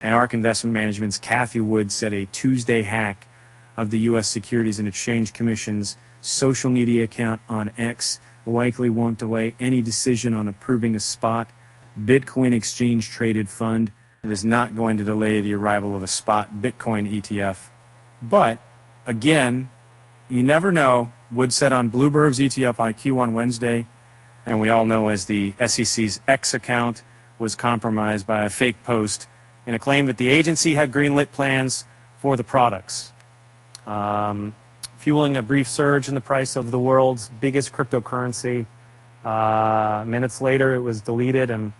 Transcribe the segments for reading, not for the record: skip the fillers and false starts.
And ARK Investment Management's Cathie Wood said a Tuesday hack of the U.S. Securities and Exchange Commission's social media account on X likely won't delay any decision on approving a spot Bitcoin exchange-traded fund. It is not going to delay the arrival of a spot Bitcoin ETF. But, again, you never know. Wood said on Bloomberg's ETF IQ on Wednesday, and we all know as the SEC's X account was compromised by a fake post in a claim that the agency had greenlit plans for the products, fueling a brief surge in the price of the world's biggest cryptocurrency. Minutes later, it was deleted, and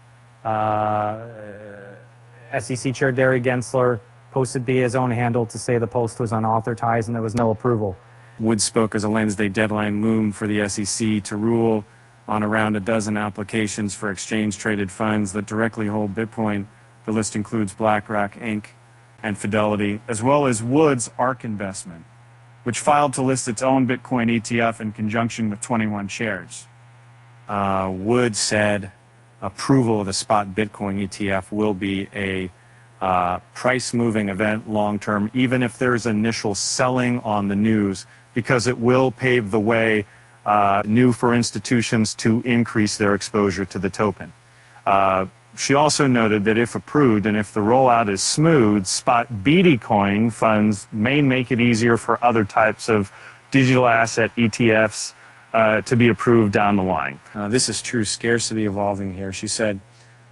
SEC Chair Gary Gensler posted via his own handle to say the post was unauthorized and there was no approval. Wood spoke as a Wednesday deadline loomed for the SEC to rule on around a dozen applications for exchange-traded funds that directly hold Bitcoin. The list includes BlackRock, Inc., and Fidelity, as well as Wood's ARK Investment, which filed to list its own Bitcoin ETF in conjunction with 21 shares. Wood said approval of the spot Bitcoin ETF will be a price-moving event long-term, even if there's initial selling on the news, because it will pave the way for institutions to increase their exposure to the token. She also noted that if approved and if the rollout is smooth, spot BTC funds may make it easier for other types of digital asset ETFs to be approved down the line. This is true scarcity evolving here. She said,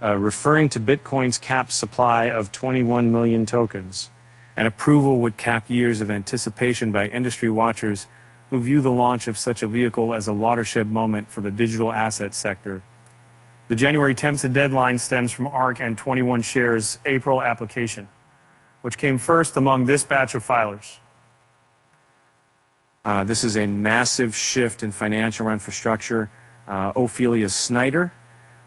referring to Bitcoin's capped supply of 21 million tokens, an approval would cap years of anticipation by industry watchers who view the launch of such a vehicle as a watershed moment for the digital asset sector. The January 10th deadline stems from ARK and 21 shares April application, which came first among this batch of filers. This is a massive shift in financial infrastructure. Ophelia Snyder,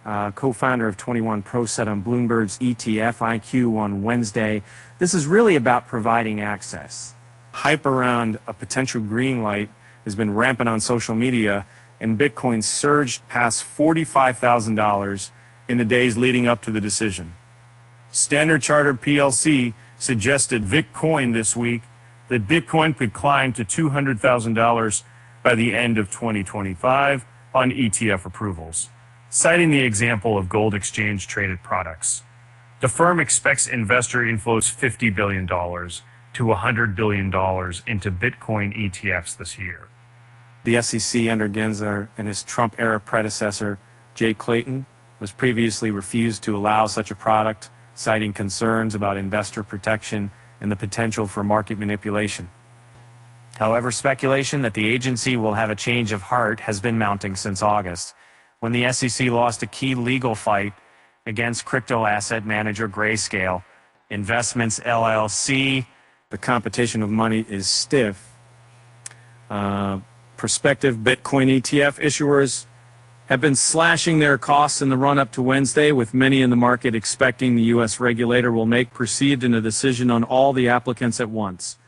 co-founder of 21 Pro, said on Bloomberg's ETF IQ on Wednesday, this is really about providing access. Hype around a potential green light has been rampant on social media, and Bitcoin surged past $45,000 in the days leading up to the decision. Standard Chartered PLC suggested Bitcoin this week that Bitcoin could climb to $200,000 by the end of 2025 on ETF approvals, citing the example of gold exchange-traded products. The firm expects investor inflows $50 billion to $100 billion into Bitcoin ETFs this year. The SEC under Gensler and his Trump-era predecessor, Jay Clayton, was previously refused to allow such a product, citing concerns about investor protection and the potential for market manipulation. However, speculation that the agency will have a change of heart has been mounting since August, when the SEC lost a key legal fight against crypto asset manager Grayscale Investments LLC. The competition of money is stiff. Prospective Bitcoin ETF issuers have been slashing their costs in the run-up to Wednesday, with many in the market expecting the U.S. regulator will proceed in a decision on all the applicants at once.